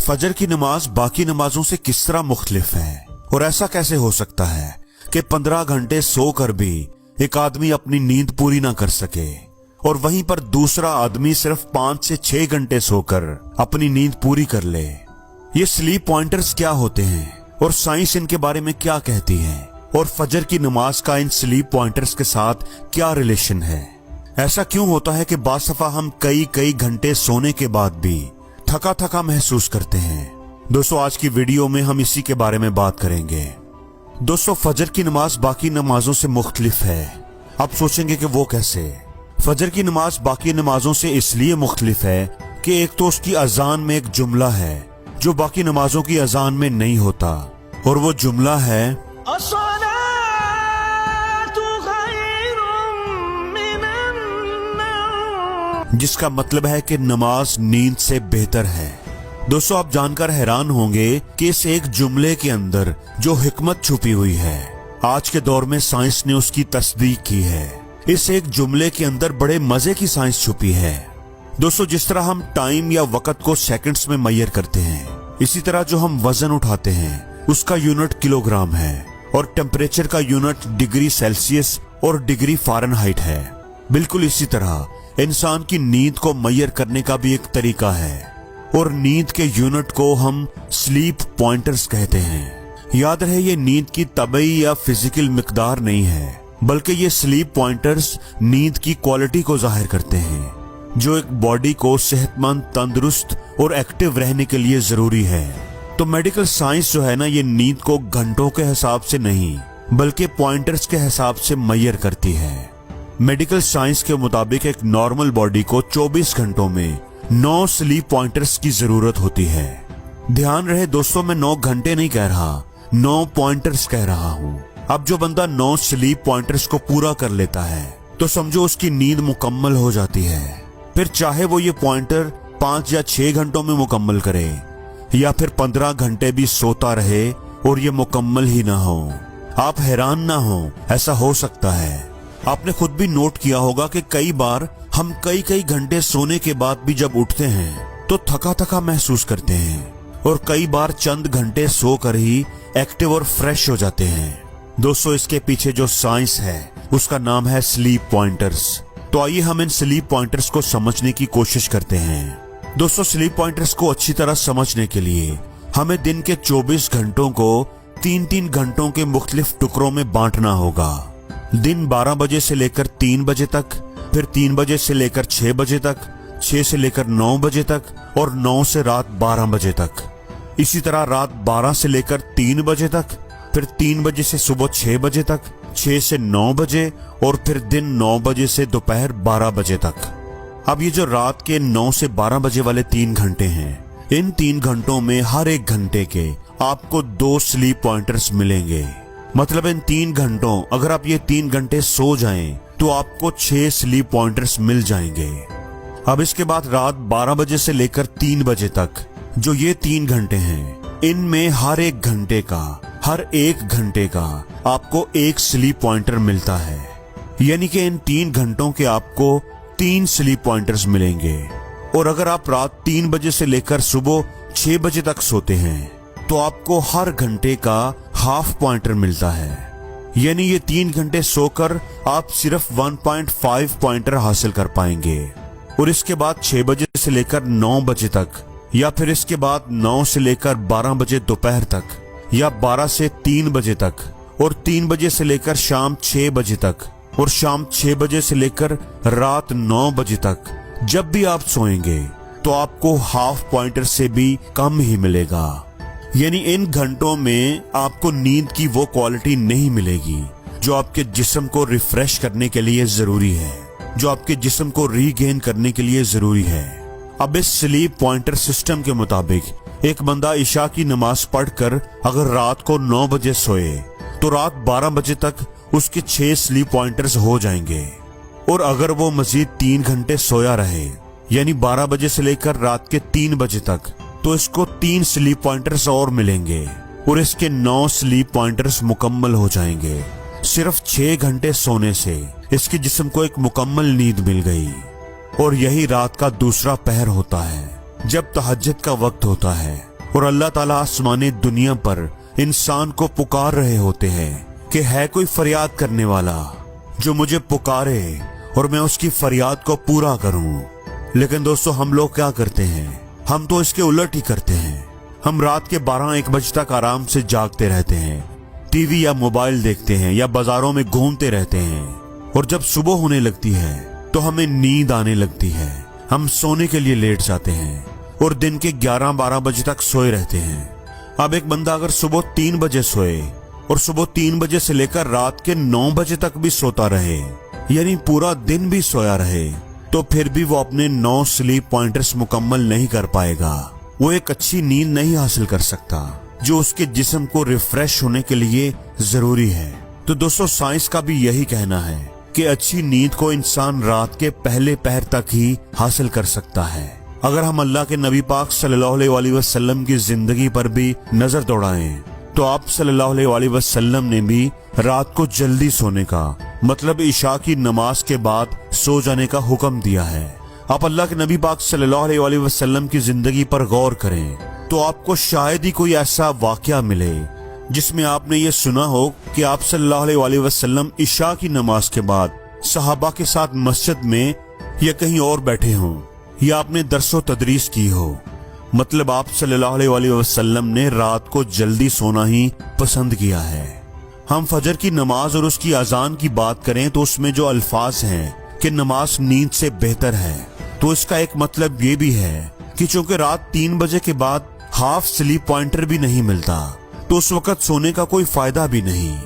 फजर की नमाज बाकी नमाजों से किस तरह मुख्तलिफ है और ऐसा कैसे हो सकता है कि 15 घंटे सोकर भी एक आदमी अपनी नींद पूरी ना कर सके और वहीं पर दूसरा आदमी सिर्फ 5 से 6 घंटे सोकर अपनी नींद पूरी कर ले। ये स्लीप पॉइंटर्स क्या होते हैं और साइंस इनके बारे में क्या कहती है और फजर की नमाज का इन स्लीप पॉइंटर्स के साथ क्या रिलेशन है। ऐसा क्यों होता है कि बाज़ दफा हम कई घंटे सोने के बाद भी थका थका महसूस करते हैं। दोस्तों आज की वीडियो में हम इसी के बारे में बात करेंगे। दोस्तों फजर की नमाज बाकी नमाजों से मुख्तलिफ है। आप सोचेंगे कि वो कैसे। फजर की नमाज बाकी नमाजों से इसलिए मुख्तलिफ है कि एक तो उसकी अजान में एक जुमला है जो बाकी नमाजों की अजान में नहीं होता और वो जुमला है जिसका मतलब है कि नमाज नींद से बेहतर है। दोस्तों आप जानकर हैरान होंगे कि इस एक जुमले के अंदर जो हिकमत छुपी हुई है आज के दौर में साइंस ने उसकी तस्दीक की है। इस एक जुमले के अंदर बड़े मजे की साइंस छुपी है। दोस्तों जिस तरह हम टाइम या वक्त को सेकंड्स में मैयर करते हैं, इसी तरह जो हम वजन उठाते हैं उसका यूनिट किलोग्राम है और टेम्परेचर का यूनिट डिग्री सेल्सियस और डिग्री फ़ारेनहाइट है। बिल्कुल इसी तरह इंसान की नींद को मैयर करने का भी एक तरीका है और नींद के यूनिट को हम स्लीप पॉइंटर्स कहते हैं। याद रहे ये नींद की तबई या फिजिकल मिकदार नहीं है, बल्कि ये स्लीप पॉइंटर्स नींद की क्वालिटी को जाहिर करते हैं जो एक बॉडी को सेहतमंद, तंदुरुस्त और एक्टिव रहने के लिए जरूरी है। तो मेडिकल साइंस जो है ना, ये नींद को घंटों के हिसाब से नहीं बल्कि पॉइंटर्स के हिसाब से मैयर करती है। मेडिकल साइंस के मुताबिक एक नॉर्मल बॉडी को 24 घंटों में 9 स्लीप पॉइंटर्स की जरूरत होती है। ध्यान रहे दोस्तों, मैं 9 घंटे नहीं कह रहा, 9 पॉइंटर्स कह रहा हूँ। अब जो बंदा 9 स्लीप पॉइंटर्स को पूरा कर लेता है तो समझो उसकी नींद मुकम्मल हो जाती है। फिर चाहे वो ये पॉइंटर 5 या 6 घंटों में मुकम्मल करे या फिर 15 घंटे भी सोता रहे और ये मुकम्मल ही ना हो। आप हैरान ना हो, ऐसा हो सकता है। आपने खुद भी नोट किया होगा कि कई बार हम कई घंटे सोने के बाद भी जब उठते हैं तो थका थका महसूस करते हैं और कई बार चंद घंटे सोकर ही एक्टिव और फ्रेश हो जाते हैं। दोस्तों इसके पीछे जो साइंस है उसका नाम है स्लीप पॉइंटर्स। तो आइए हम इन स्लीप पॉइंटर्स को समझने की कोशिश करते हैं। दोस्तों स्लीप पॉइंटर्स को अच्छी तरह समझने के लिए हमें दिन के 24 घंटों को 3 घंटों के मुख्तलिफ टुकड़ों में बांटना होगा। दिन 12 बजे से लेकर 3 बजे तक, फिर 3 बजे से लेकर 6 बजे तक, 6 से लेकर 9 बजे तक और 9 से रात 12 बजे तक। इसी तरह रात 12 से लेकर 3 बजे तक, फिर 3 बजे से सुबह 6 बजे तक, 6 से 9 बजे और फिर दिन 9 बजे से दोपहर 12 बजे तक। अब ये जो रात के 9 से 12 बजे वाले 3 घंटे हैं, इन 3 घंटों में हर एक घंटे के आपको 2 स्लीप पॉइंटर्स मिलेंगे। मतलब इन 3 घंटों अगर आप ये 3 घंटे सो जाएं तो आपको 6 स्लीप पॉइंटर्स मिल जाएंगे। अब इसके बाद रात 12 बजे से लेकर 3 बजे तक जो ये 3 घंटे हैं, इनमें हर एक घंटे का आपको 1 स्लीप पॉइंटर मिलता है। यानी कि इन 3 घंटों के आपको 3 स्लीप पॉइंटर्स मिलेंगे। और अगर आप रात 3 बजे से लेकर सुबह 6 बजे तक सोते हैं तो आपको हर घंटे का हाफ पॉइंटर मिलता है। यानी ये 3 घंटे सोकर आप सिर्फ 1.5 पॉइंटर हासिल कर पाएंगे। और इसके बाद 6 बजे से लेकर 9 बजे तक या फिर इसके बाद 9 से लेकर 12 बजे दोपहर तक या 12 से 3 बजे तक और 3 बजे से लेकर शाम 6 बजे तक और शाम 6 बजे से लेकर रात 9 बजे तक जब भी आप सोएंगे तो आपको हाफ पॉइंटर से भी कम ही मिलेगा। यानी इन घंटों में आपको नींद की वो क्वालिटी नहीं मिलेगी जो आपके जिस्म को रिफ्रेश करने के लिए जरूरी है, जो आपके जिस्म को रीगेन करने के लिए जरूरी है। अब इस स्लीप पॉइंटर सिस्टम के मुताबिक एक बंदा इशा की नमाज पढ़कर अगर रात को 9 बजे सोए तो रात 12 बजे तक उसके 6 स्लीप पॉइंटर्स हो जाएंगे। और अगर वो मजीद 3 घंटे सोया रहे यानी 12 बजे से लेकर रात के 3 बजे तक, तो इसको 3 स्लीप पॉइंटर्स और मिलेंगे और इसके 9 स्लीप पॉइंटर्स मुकम्मल हो जाएंगे। सिर्फ 6 घंटे सोने से इसके जिस्म को एक मुकम्मल नींद मिल गई। और यही रात का दूसरा पहर होता है जब तहज्जुद का वक्त होता है اور اللہ ताला आसमान दुनिया पर इंसान को पुकार रहे होते हैं कि है कोई फरियाद करने वाला जो मुझे पुकारे और मैं उसकी फरियाद को पूरा करूं। लेकिन दोस्तों हम लोग क्या करते हैं, हम तो इसके उलट ही करते हैं। हम रात के 12-1 बजे तक आराम से जागते रहते हैं, टीवी या मोबाइल देखते हैं या बाजारों में घूमते रहते हैं, और जब सुबह होने लगती है तो हमें नींद आने लगती है। हम सोने के लिए लेट जाते हैं और दिन के 11-12 बजे तक सोए रहते हैं। अब एक बंदा अगर सुबह 3 बजे सोए और सुबह 3 बजे से लेकर रात के 9 बजे तक भी सोता रहे, यानी पूरा दिन भी सोया रहे, तो फिर भी वो अपने 9 स्लीप पॉइंटर्स मुकम्मल नहीं कर पाएगा। वो एक अच्छी नींद नहीं हासिल कर सकता जो उसके जिस्म को रिफ्रेश होने के लिए जरूरी है। तो दोस्तों साइंस का भी यही कहना है कि अच्छी नींद को इंसान रात के पहले पहर तक ही हासिल कर सकता है। अगर हम अल्लाह के नबी पाक सल्लल्लाहु अलैहि वसल्लम की जिंदगी पर भी नजर दौड़ाएं तो आप सल्लल्लाहु अलैहि वसल्लम ने भी रात को जल्दी सोने का मतलब इशा की नमाज के बाद सो जाने का हुक्म दिया है। आप अल्लाह के नबी पाक सल्लल्लाहु अलैहि वसल्लम की जिंदगी पर गौर करें तो आपको शायद ही कोई ऐसा वाकया मिले जिसमें आपने ये सुना हो कि आप सल्लल्लाहु अलैहि वसल्लम इशा की नमाज के बाद सहाबा के साथ मस्जिद में या कहीं और बैठे हों या आपने दरसो तदरीस की हो। मतलब आप सल्लल्लाहु अलैहि वसल्लम ने रात को जल्दी सोना ही पसंद किया है। हम फजर की नमाज और उसकी अजान की बात करें तो उसमें जो अल्फाज हैं कि नमाज नींद से बेहतर है, तो इसका एक मतलब ये भी है कि चूंकि रात 3 बजे के बाद हाफ स्लीप पॉइंटर भी नहीं मिलता तो उस वक्त सोने का कोई फायदा भी नहीं।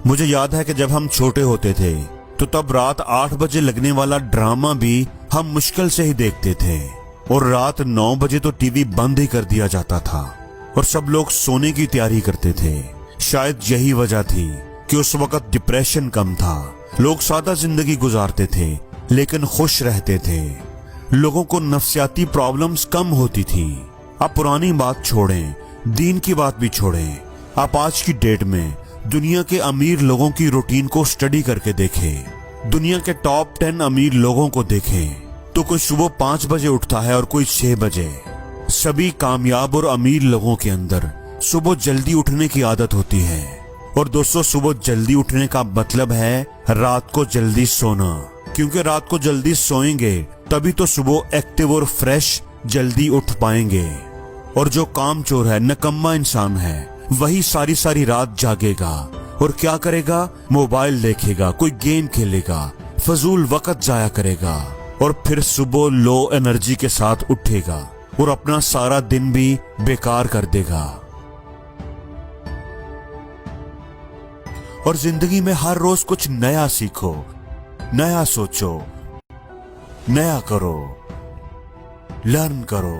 मुझे याद है कि जब हम छोटे होते थे तो तब रात 8 बजे लगने वाला ड्रामा भी हम मुश्किल से ही देखते थे और रात 9 बजे तो टीवी बंद ही कर दिया जाता था और सब लोग सोने की तैयारी करते थे। शायद यही वजह थी कि उस वक्त डिप्रेशन कम था, लोग सादा जिंदगी गुजारते थे लेकिन खुश रहते थे, लोगों को नफ्सियाती प्रॉब्लम्स कम होती थी। आप पुरानी बात छोड़ें, दीन की बात भी छोड़ें, आप आज की डेट में दुनिया के अमीर लोगों की रूटीन को स्टडी करके देखें। दुनिया के टॉप 10 अमीर लोगों को देखें तो कोई सुबह 5 बजे उठता है और कोई 6 बजे। सभी कामयाब और अमीर लोगों के अंदर सुबह जल्दी उठने की आदत होती है। और दोस्तों सुबह जल्दी उठने का मतलब है रात को जल्दी सोना, क्योंकि रात को जल्दी सोएंगे तभी तो सुबह एक्टिव और फ्रेश जल्दी उठ पाएंगे। और जो कामचोर है, नकम्मा इंसान है, वही सारी सारी रात जागेगा और क्या करेगा, मोबाइल देखेगा, कोई गेम खेलेगा, फजूल वक्त जाया करेगा और फिर सुबह लो एनर्जी के साथ उठेगा और अपना सारा दिन भी बेकार कर देगा। और जिंदगी में हर रोज कुछ नया सीखो, नया सोचो, नया करो, लर्न करो।